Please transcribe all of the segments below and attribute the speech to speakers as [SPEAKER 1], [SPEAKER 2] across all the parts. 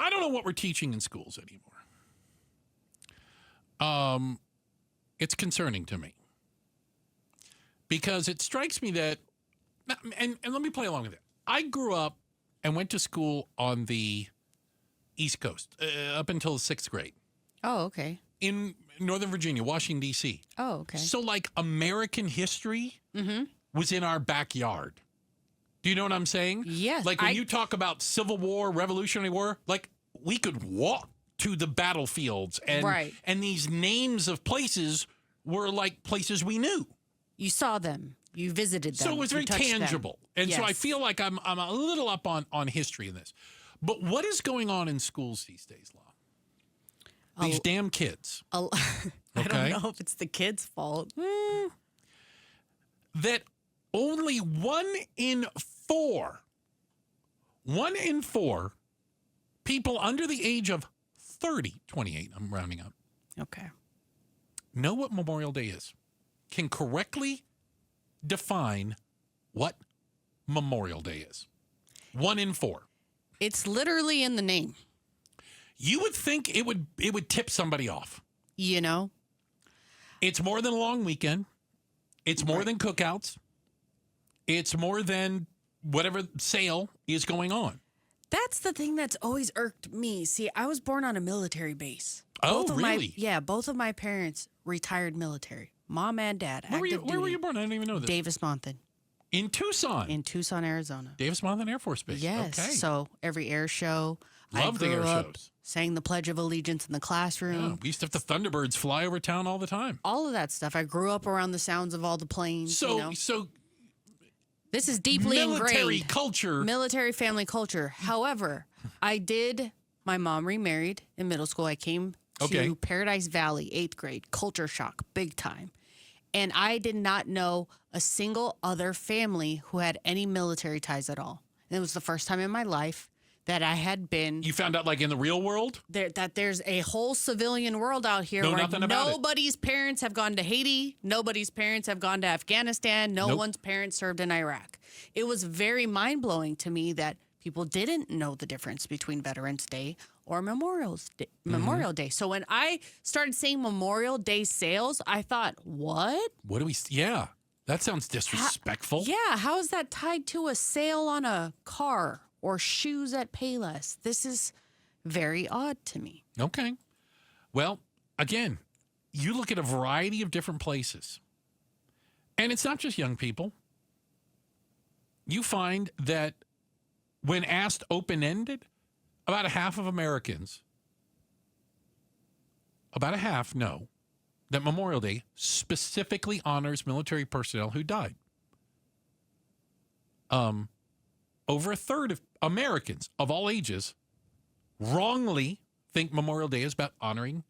[SPEAKER 1] I don't know what we're teaching in schools anymore. It's concerning to me because it strikes me that, and let me play along with it. I grew up and went to school on the East Coast up until 6th grade.
[SPEAKER 2] Oh, okay.
[SPEAKER 1] In Northern Virginia, Washington, D.C.
[SPEAKER 2] Oh, okay.
[SPEAKER 1] So, like, American history was in our backyard. Do you know what I'm saying?
[SPEAKER 2] Yes.
[SPEAKER 1] Like, when you talk about Civil War, Revolutionary War, like, we could walk to the battlefields. And these names of places were, like, places we knew.
[SPEAKER 2] You saw them. You visited them.
[SPEAKER 1] So it was very tangible.
[SPEAKER 2] Them.
[SPEAKER 1] And so I feel like I'm a little up on history in this. But what is going on in schools these days, Law? These damn kids.
[SPEAKER 2] I don't know if it's the kids' fault.
[SPEAKER 1] That only 1 in 4 people under the age of 30, 28, I'm rounding up.
[SPEAKER 2] Okay.
[SPEAKER 1] Know what Memorial Day is. Can correctly define what Memorial Day is. 1 in 4.
[SPEAKER 2] It's literally in the name.
[SPEAKER 1] You would think it would tip somebody off.
[SPEAKER 2] You know?
[SPEAKER 1] It's more than a long weekend. It's more than cookouts. It's more than whatever sale is going on.
[SPEAKER 2] That's the thing that's always irked me. See, I was born on a military base.
[SPEAKER 1] Oh, really?
[SPEAKER 2] Both of my parents retired military. Mom and dad.
[SPEAKER 1] Where were you born? I didn't even know this.
[SPEAKER 2] Davis-Monthan.
[SPEAKER 1] In Tucson?
[SPEAKER 2] In Tucson, Arizona.
[SPEAKER 1] Davis-Monthan Air Force Base.
[SPEAKER 2] Yes.
[SPEAKER 1] Okay.
[SPEAKER 2] So every air show.
[SPEAKER 1] Love the air shows.
[SPEAKER 2] Sang the Pledge of Allegiance in the classroom.
[SPEAKER 1] Yeah, we used to have the Thunderbirds fly over town all the time.
[SPEAKER 2] All of that stuff. I grew up around the sounds of all the planes. So this is deeply
[SPEAKER 1] military
[SPEAKER 2] ingrained.
[SPEAKER 1] Culture.
[SPEAKER 2] Military family culture. However, my mom remarried in middle school. I came to Paradise Valley, 8th grade. Culture shock, big time. And I did not know a single other family who had any military ties at all. And it was the first time in my life that I had been.
[SPEAKER 1] You found out, like, in the real world?
[SPEAKER 2] That there's a whole civilian world out here where nobody's parents have gone to Haiti. Nobody's parents have gone to Afghanistan. No one's parents served in Iraq. It was very mind-blowing to me that people didn't know the difference between Veterans Day or Memorial Day. So when I started seeing Memorial Day sales, I thought, what?
[SPEAKER 1] What do we... Yeah, that sounds disrespectful.
[SPEAKER 2] How is that tied to a sale on a car or shoes at Payless? This is very odd to me.
[SPEAKER 1] Okay. Well, again, you look at a variety of different places, and it's not just young people. You find that when asked open-ended, about a half of Americans, know that Memorial Day specifically honors military personnel who died. Over a third of Americans of all ages wrongly think Memorial Day is about honoring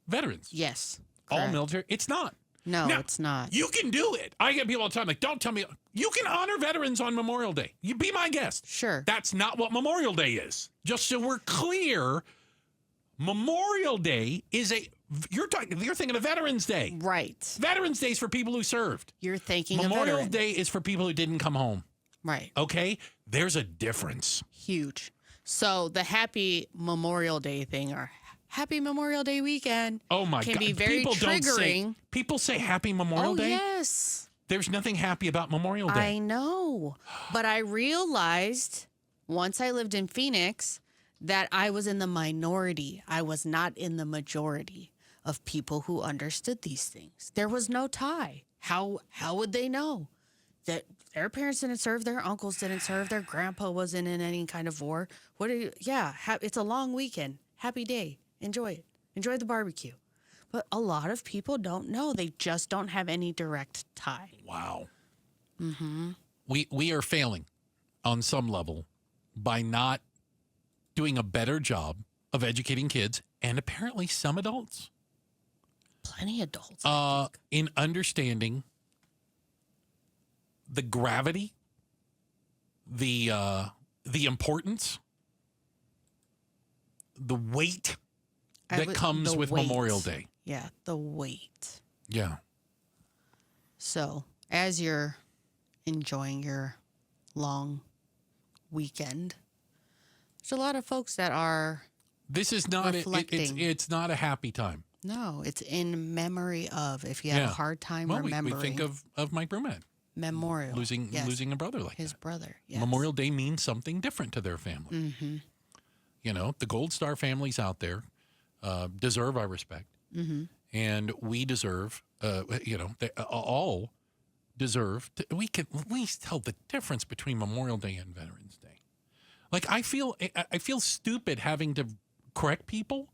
[SPEAKER 1] veterans.
[SPEAKER 2] Yes.
[SPEAKER 1] All
[SPEAKER 2] correct.
[SPEAKER 1] military. It's not.
[SPEAKER 2] No,
[SPEAKER 1] now,
[SPEAKER 2] it's not.
[SPEAKER 1] You can do it. I get people all the time like, don't tell me. You can honor veterans on Memorial Day. You be my guest.
[SPEAKER 2] Sure.
[SPEAKER 1] That's not what Memorial Day is. Just so we're clear, Memorial Day is you're thinking of Veterans Day.
[SPEAKER 2] Right.
[SPEAKER 1] Veterans Day is for people who served.
[SPEAKER 2] You're thinking
[SPEAKER 1] Memorial
[SPEAKER 2] of
[SPEAKER 1] Day is for people who didn't come home.
[SPEAKER 2] Right.
[SPEAKER 1] Okay? There's a difference.
[SPEAKER 2] Huge. So the Happy Memorial Day thing or Happy Memorial Day weekend can be very triggering.
[SPEAKER 1] People say Happy Memorial Day?
[SPEAKER 2] Yes.
[SPEAKER 1] There's nothing happy about Memorial Day.
[SPEAKER 2] I know. But I realized once I lived in Phoenix that I was in the minority. I was not in the majority of people who understood these things. There was no tie. How would they know? That their parents didn't serve, their uncles didn't serve, their grandpa wasn't in any kind of war. It's a long weekend. Happy day. Enjoy it. Enjoy the barbecue. But a lot of people don't know. They just don't have any direct tie.
[SPEAKER 1] Wow. Mm-hmm. We are failing on some level by not doing a better job of educating kids and apparently some adults.
[SPEAKER 2] Plenty of adults.
[SPEAKER 1] In understanding the gravity, the importance, the weight that comes with Memorial Day.
[SPEAKER 2] Yeah, the weight.
[SPEAKER 1] Yeah.
[SPEAKER 2] So, as you're enjoying your long weekend, There's a lot of folks that are
[SPEAKER 1] This is not
[SPEAKER 2] reflecting.
[SPEAKER 1] it's not a happy time.
[SPEAKER 2] No, it's in memory of. If you have a hard time
[SPEAKER 1] Well,
[SPEAKER 2] remembering,
[SPEAKER 1] we think of Mike Brumad
[SPEAKER 2] memorial
[SPEAKER 1] losing a brother like
[SPEAKER 2] his
[SPEAKER 1] that.
[SPEAKER 2] brother. Yes.
[SPEAKER 1] Memorial Day means something different to their family.
[SPEAKER 2] Mm-hmm.
[SPEAKER 1] You know, the Gold Star families out there deserve our respect, and we deserve. They all deserve. We can at least tell the difference between Memorial Day and Veterans Day. Like I feel stupid having to correct people.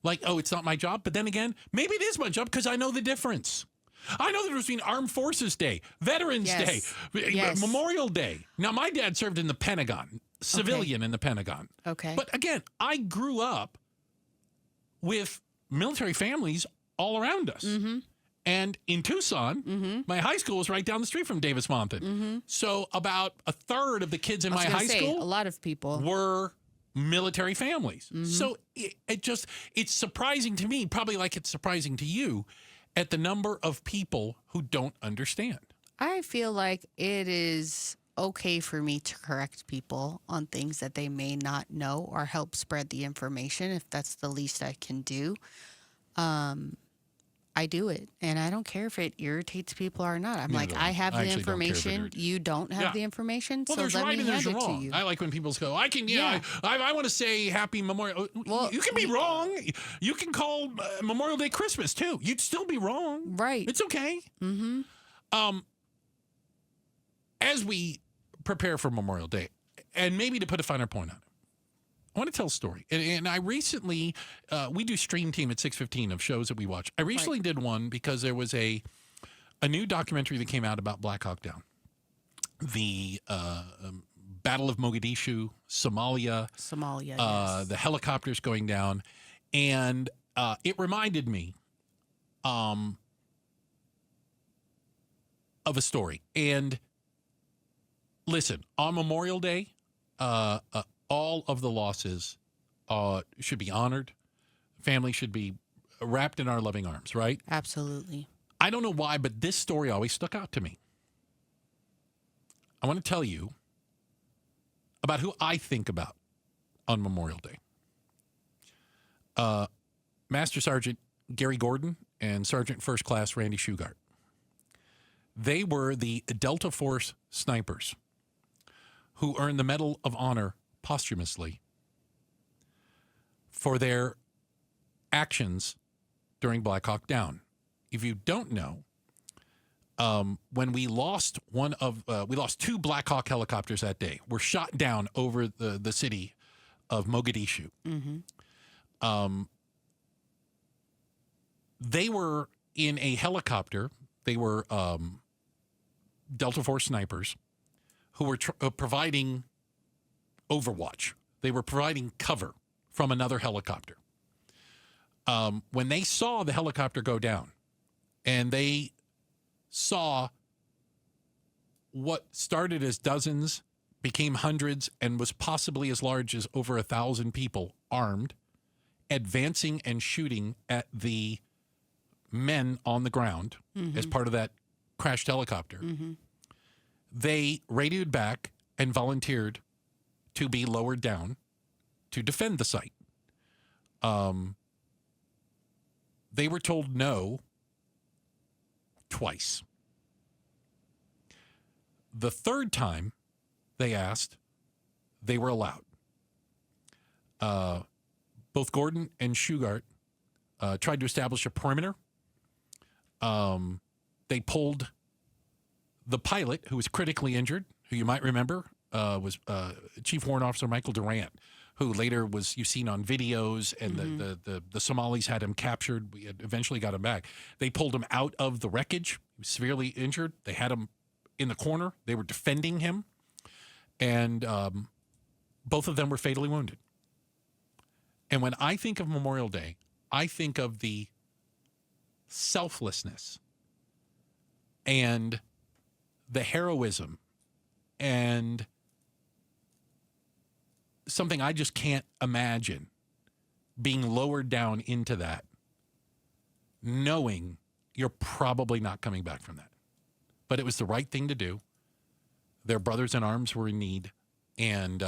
[SPEAKER 1] Like, oh, it's not my job. But then again, maybe it is my job because I know the difference. I know the difference between Armed Forces Day, Veterans Day, Memorial Day. Now, my dad served in the Pentagon, civilian in the Pentagon.
[SPEAKER 2] Okay.
[SPEAKER 1] But again, I grew up with military families all around us.
[SPEAKER 2] Mm-hmm.
[SPEAKER 1] And in Tucson, my high school was right down the street from Davis-Monthan.
[SPEAKER 2] Mm-hmm.
[SPEAKER 1] So about a third of the kids in my high school
[SPEAKER 2] a lot of people
[SPEAKER 1] were military families. So it's surprising to me, probably like it's surprising to you, at the number of people who don't understand.
[SPEAKER 2] I feel like it is okay for me to correct people on things that they may not know or help spread the information if that's the least I can do. I do it, and I don't care if it irritates people or not. I'm like, I have the information. You don't have the information,
[SPEAKER 1] well,
[SPEAKER 2] so
[SPEAKER 1] there's
[SPEAKER 2] let
[SPEAKER 1] right
[SPEAKER 2] me
[SPEAKER 1] and
[SPEAKER 2] hand
[SPEAKER 1] there's
[SPEAKER 2] it
[SPEAKER 1] wrong.
[SPEAKER 2] to you.
[SPEAKER 1] I like when people go, I want to say Happy Memorial. Well, you can be wrong. You can call Memorial Day Christmas, too. You'd still be wrong.
[SPEAKER 2] Right.
[SPEAKER 1] It's okay. Mm-hmm. As we prepare for Memorial Day, and maybe to put a finer point on it, I want to tell a story. And I recently, we do Stream Team at 6:15 of shows that we watch. I recently did one because there was a new documentary that came out about Black Hawk Down. The Battle of Mogadishu, Somalia.
[SPEAKER 2] Yes.
[SPEAKER 1] The helicopters going down. And it reminded me of a story. And listen, on Memorial Day, all of the losses should be honored. Family should be wrapped in our loving arms, right?
[SPEAKER 2] Absolutely.
[SPEAKER 1] I don't know why, but this story always stuck out to me. I want to tell you about who I think about on Memorial Day. Master Sergeant Gary Gordon and Sergeant First Class Randy Shugart. They were the Delta Force snipers who earned the Medal of Honor posthumously for their actions during Black Hawk Down. If you don't know, when we lost we lost two Black Hawk helicopters that day. Were shot down over the city of Mogadishu. Mm-hmm. They were in a helicopter. They were Delta Force snipers who were providing overwatch. They were providing cover from another helicopter. When they saw the helicopter go down and they saw what started as dozens became hundreds and was possibly as large as over 1,000 people armed, advancing and shooting at the men on the ground as part of that crashed helicopter, they radioed back and volunteered to be lowered down to defend the site. They were told no twice. The third time they asked, they were allowed. Both Gordon and Shugart tried to establish a perimeter. They pulled the pilot, who was critically injured, who you might remember was Chief Warrant Officer Michael Durant, who later was you've seen on videos, and the Somalis had him captured. We had eventually got him back. They pulled him out of the wreckage. He was severely injured. They had him in the corner. They were defending him, and both of them were fatally wounded. And when I think of Memorial Day, I think of the selflessness and the heroism and something I just can't imagine being lowered down into that, knowing you're probably not coming back from that. But it was the right thing to do. Their brothers in arms were in need, and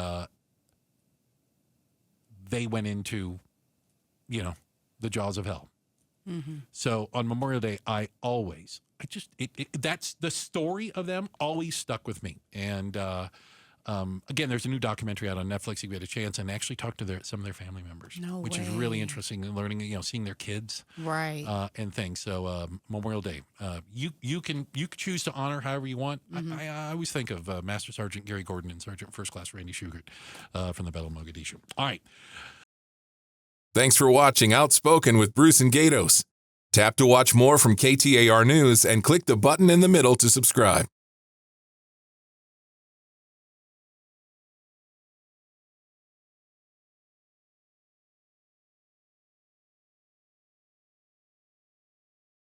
[SPEAKER 1] they went into, the jaws of hell. So on Memorial Day, that's the story of them always stuck with me. And again, there's a new documentary out on Netflix. If you get a chance, and actually talk to some of their family members, which is really interesting. And learning, seeing their kids,
[SPEAKER 2] right,
[SPEAKER 1] and things. So Memorial Day, you can choose to honor however you want. I always think of Master Sergeant Gary Gordon and Sergeant First Class Randy Shugart from the Battle of Mogadishu. All right.
[SPEAKER 3] Thanks for watching Outspoken with Bruce and Gaydos. Tap to watch more from KTAR News and click the button in the middle to subscribe.